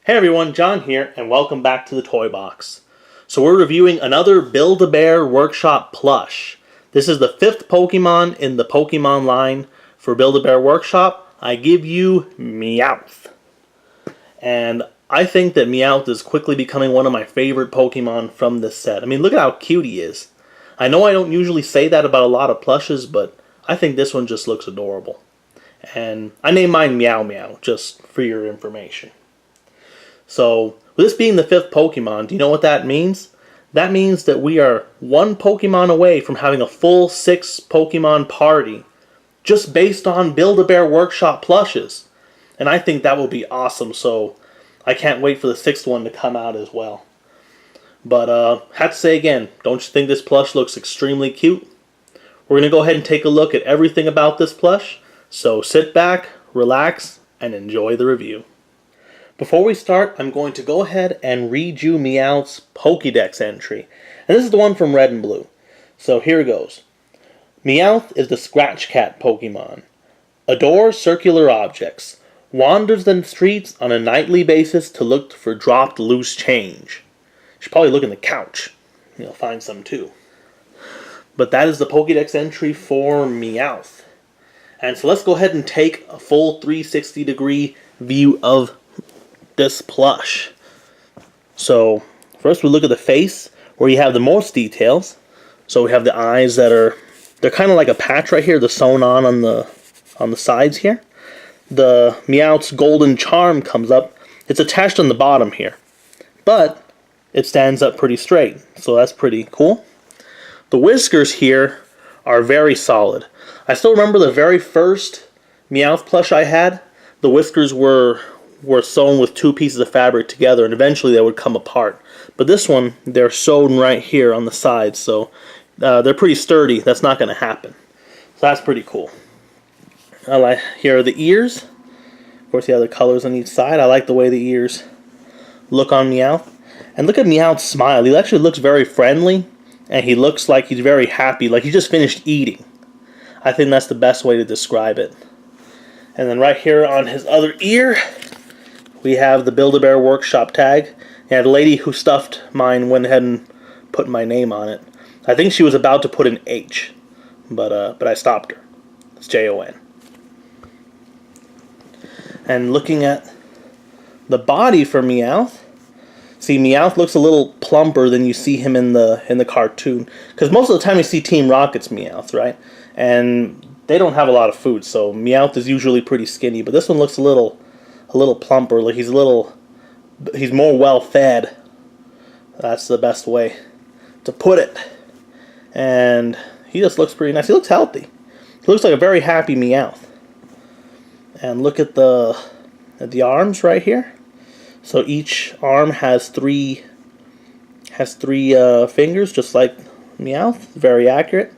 Hey everyone, John here, and welcome back to the Toy Box. So we're reviewing another Build-a-Bear Workshop Plush. This is the 5th Pokemon in the Pokemon line for Build-a-Bear Workshop. I give you Meowth. And I think that Meowth is quickly becoming one of my favorite Pokemon from this set. I mean, look at how cute he is. I know I don't usually say that about a lot of plushes, but I think this one just looks adorable. And I named mine Meow Meow, just for your information. So, with this being the 5th Pokemon, do you know what that means? That means that we are one Pokemon away from having a full 6 Pokemon party, just based on Build-a-Bear Workshop plushes. And I think that will be awesome, so I can't wait for the 6th one to come out as well. But, have to say again, don't you think this plush looks extremely cute? We're going to go ahead and take a look at everything about this plush, so sit back, relax, and enjoy the review. Before we start, I'm going to go ahead and read you Meowth's Pokédex entry. And this is the one from Red and Blue. So here it goes. Meowth is the Scratch Cat Pokemon. Adores circular objects. Wanders the streets on a nightly basis to look for dropped loose change. You should probably look in the couch. You'll find some too. But that is the Pokédex entry for Meowth. And so let's go ahead and take a full 360-degree view of this plush. So first we look at the face, where you have the most details. So we have the eyes they're kind of like a patch right here, the sewn on the sides here. The Meowth's golden charm comes up. It's attached on the bottom here, but it stands up pretty straight, so that's pretty cool. The whiskers here are very solid. I still remember the very first Meowth plush I had. The whiskers were sewn with 2 pieces of fabric together, and eventually they would come apart. But this one, they're sewn right here on the sides, so they're pretty sturdy. That's not going to happen. So that's pretty cool. Here are the ears. Of course, you have the colors on each side. I like the way the ears look on Meowth. And look at Meowth's smile. He actually looks very friendly, and he looks like he's very happy, like he just finished eating. I think that's the best way to describe it. And then right here on his other ear, we have the Build-a-Bear Workshop tag. Yeah, the lady who stuffed mine went ahead and put my name on it. I think she was about to put an H, but I stopped her. It's Jon. And looking at the body for Meowth, see, Meowth looks a little plumper than you see him in the cartoon. Because most of the time you see Team Rocket's Meowth, right? And they don't have a lot of food, so Meowth is usually pretty skinny. But this one looks a little plumper, like he's more well fed. That's the best way to put it. And he just looks pretty nice. He looks healthy. He looks like a very happy Meowth. And look at the arms right here. So each arm has three fingers, just like Meowth. Very accurate.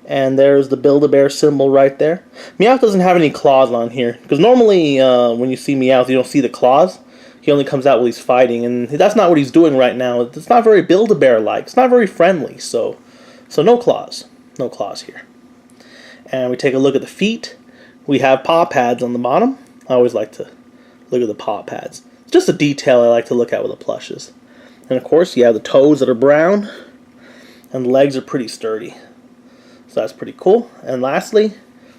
And there's the Build-A-Bear symbol right there. Meowth doesn't have any claws on here, because normally when you see Meowth, you don't see the claws. He only comes out while he's fighting, and that's not what he's doing right now. It's not very Build-A-Bear-like. It's not very friendly, so no claws. No claws here. And we take a look at the feet. We have paw pads on the bottom. I always like to look at the paw pads. It's just a detail I like to look at with the plushes. And of course, you have the toes that are brown, and the legs are pretty sturdy. So that's pretty cool. And lastly,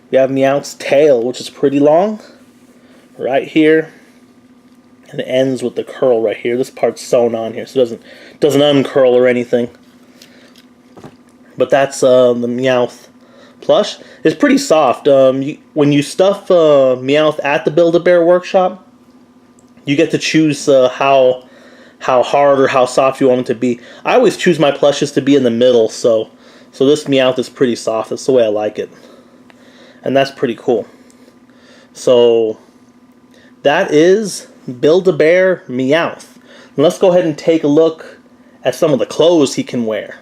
we have Meowth's tail, which is pretty long, right here, and it ends with the curl right here. This part's sewn on here, so it doesn't uncurl or anything. But that's the Meowth plush. It's pretty soft. When you stuff Meowth at the Build-A-Bear Workshop, you get to choose how hard or how soft you want it to be. I always choose my plushes to be in the middle, so this Meowth is pretty soft. That's the way I like it. And that's pretty cool. So that is Build-A-Bear Meowth. And let's go ahead and take a look at some of the clothes he can wear.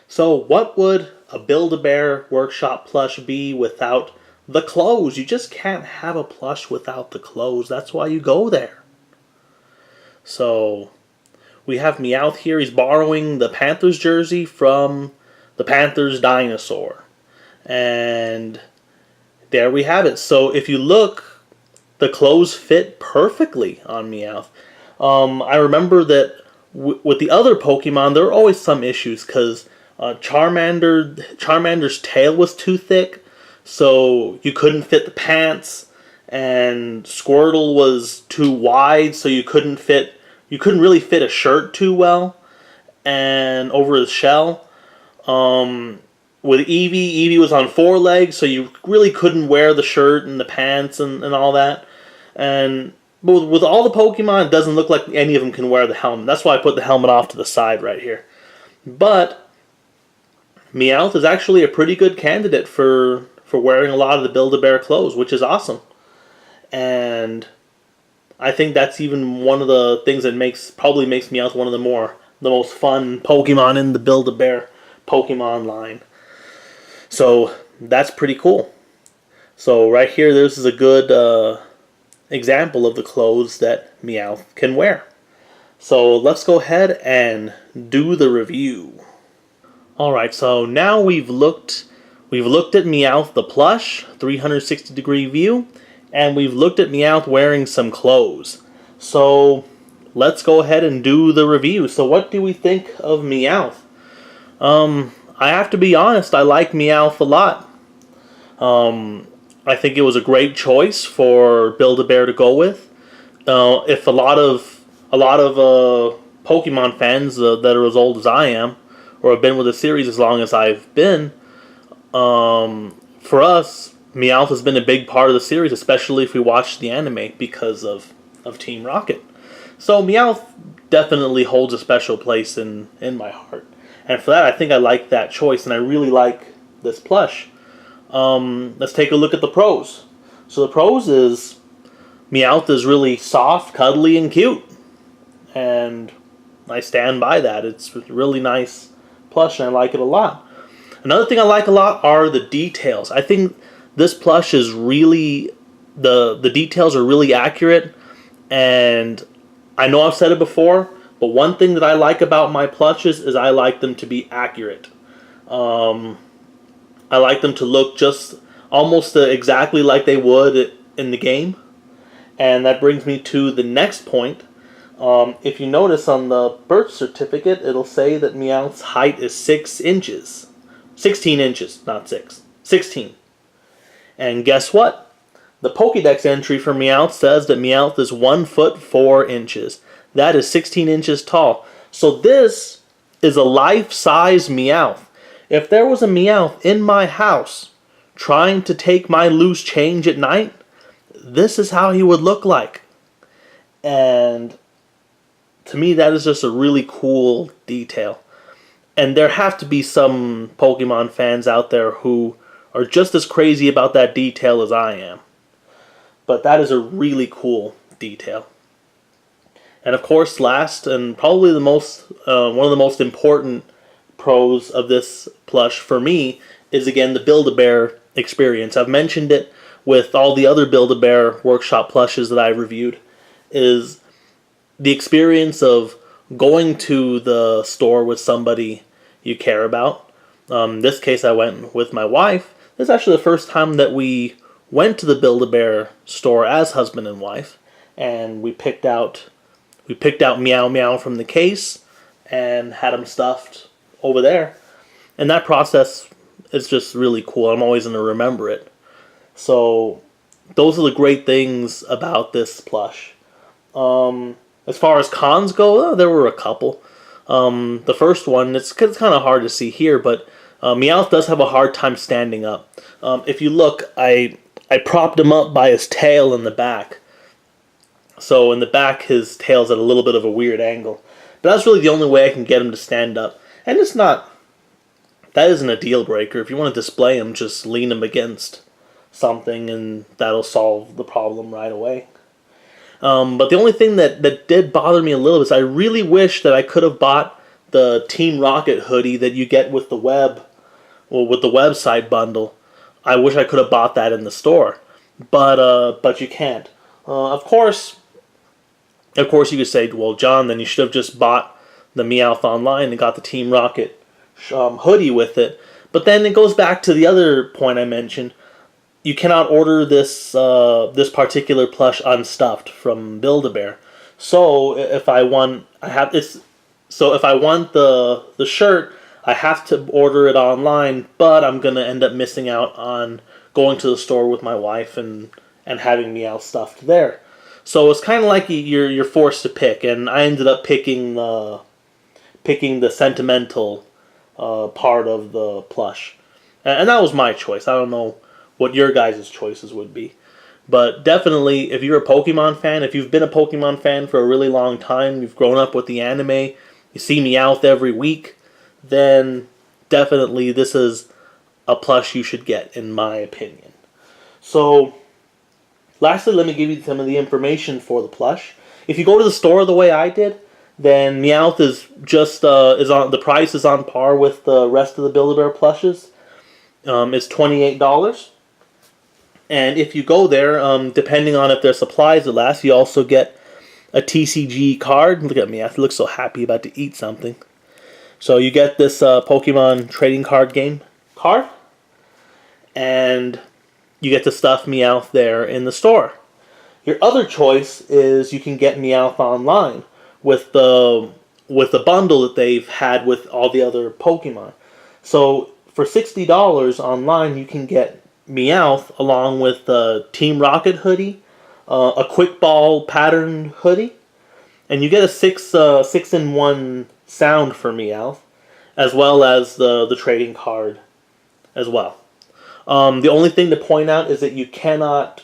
So what would a Build-A-Bear Workshop plush be without the clothes? You just can't have a plush without the clothes. That's why you go there. So we have Meowth here. He's borrowing the Panthers jersey from the Panthers dinosaur. And there we have it. So if you look, the clothes fit perfectly on Meowth. I remember that with the other Pokemon, there were always some issues because Charmander's tail was too thick, so you couldn't fit the pants, and Squirtle was too wide, so you couldn't really fit a shirt too well, and over his shell. With Eevee was on 4 legs, so you really couldn't wear the shirt and the pants and all that. And with all the Pokemon, it doesn't look like any of them can wear the helmet. That's why I put the helmet off to the side right here. But Meowth is actually a pretty good candidate for wearing a lot of the Build-A-Bear clothes, which is awesome. And I think that's even one of the things that probably makes Meowth one of the most fun Pokemon in the Build-A-Bear Pokemon line. So that's pretty cool. So right here, this is a good example of the clothes that Meowth can wear. So let's go ahead and do the review. Alright, so now we've looked at Meowth the plush, 360 degree view, and we've looked at Meowth wearing some clothes. So let's go ahead and do the review. So what do we think of Meowth? I have to be honest, I like Meowth a lot. I think it was a great choice for Build-A-Bear to go with. If a lot of Pokemon fans that are as old as I am, or have been with the series as long as I've been, for us, Meowth has been a big part of the series, especially if we watch the anime because of Team Rocket. So Meowth definitely holds a special place in my heart. And for that, I think I like that choice, and I really like this plush. Let's take a look at the pros. So the pros is Meowth is really soft, cuddly, and cute. And I stand by that. It's a really nice plush, and I like it a lot. Another thing I like a lot are the details. I think this plush is really, the details are really accurate, and I know I've said it before, but one thing that I like about my plushes is I like them to be accurate. I like them to look just almost exactly like they would in the game. And that brings me to the next point. If you notice on the birth certificate, it'll say that Meowth's height is 6 inches. 16 inches, not 6. 16. And guess what? The Pokédex entry for Meowth says that Meowth is 1 foot 4 inches. That is 16 inches tall. So this is a life-size Meowth. If there was a Meowth in my house trying to take my loose change at night, this is how he would look like. And to me, that is just a really cool detail. And there have to be some Pokemon fans out there who are just as crazy about that detail as I am. But that is a really cool detail. And of course, last and probably one of the most important pros of this plush for me is again the Build-A-Bear experience. I've mentioned it with all the other Build-A-Bear Workshop plushes that I've reviewed, is the experience of going to the store with somebody you care about. In this case, I went with my wife. This is actually the first time that we went to the Build-A-Bear store as husband and wife, and we picked out Meow Meow from the case and had him stuffed over there. And that process is just really cool. I'm always going to remember it. So those are the great things about this plush. As far as cons go, there were a couple. The first one, it's kind of hard to see here, but Meowth does have a hard time standing up. If you look, I propped him up by his tail in the back. So in the back, his tail's at a little bit of a weird angle. But that's really the only way I can get him to stand up. And that isn't a deal breaker. If you want to display him, just lean him against something and that'll solve the problem right away. But the only thing that did bother me a little bit is I really wish that I could have bought the Team Rocket hoodie that you get with the with the website bundle. I wish I could have bought that in the store. But you can't. Of course, you could say, well, John, then you should have just bought the Meowth online and got the Team Rocket hoodie with it. But then it goes back to the other point I mentioned. You cannot order this particular plush unstuffed from Build-A-Bear. So if I want, I have it's. So if I want the shirt, I have to order it online. But I'm gonna end up missing out on going to the store with my wife and having Meowth stuffed there. So it's kind of like you're forced to pick, and I ended up picking the sentimental part of the plush, and that was my choice. I don't know what your guys' choices would be. But definitely, if you're a Pokemon fan, if you've been a Pokemon fan for a really long time, you've grown up with the anime, you see Meowth every week, then definitely this is a plush you should get, in my opinion. So, lastly, let me give you some of the information for the plush. If you go to the store the way I did, then Meowth is just the price is on par with the rest of the Build-A-Bear plushes. It's $28. And if you go there, depending on if there's supplies that last, you also get a TCG card. Look at me, I look so happy about to eat something. So you get this Pokemon trading card game card, and you get to stuff Meowth there in the store. Your other choice is you can get Meowth online with the bundle that they've had with all the other Pokemon. So for $60 online, you can get Meowth along with the Team Rocket hoodie, a Quick Ball patterned hoodie, and you get a 6-in-1 sound for Meowth, as well as the trading card as well. The only thing to point out is that you cannot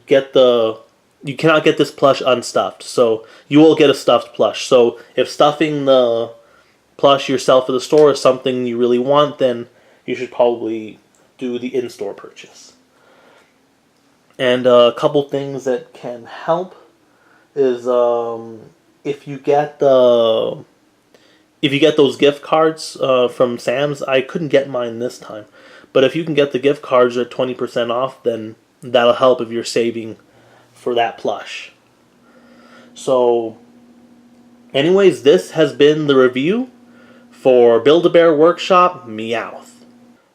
get this plush unstuffed. So you will get a stuffed plush. So if stuffing the plush yourself at the store is something you really want, then you should probably do the in-store purchase. And a couple things that can help is if you get those gift cards from Sam's. I couldn't get mine this time, but if you can get the gift cards at 20% off, then that'll help if you're saving for that plush. So, anyways, this has been the review for Build-A-Bear Workshop Meowth.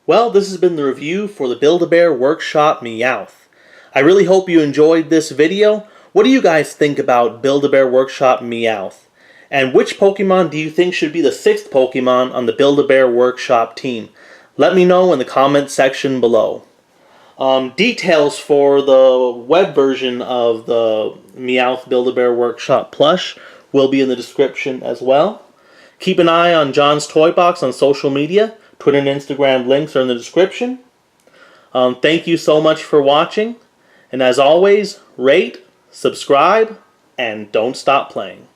Well, this has been the review for the Build-A-Bear Workshop Meowth. I really hope you enjoyed this video. What do you guys think about Build-A-Bear Workshop Meowth? And which Pokemon do you think should be the 6th Pokemon on the Build-A-Bear Workshop team? Let me know in the comments section below. Details for the web version of the Meowth Build-A-Bear Workshop plush will be in the description as well. Keep an eye on John's Toy Box on social media. Twitter and Instagram links are in the description. Thank you so much for watching. And as always, rate, subscribe, and don't stop playing.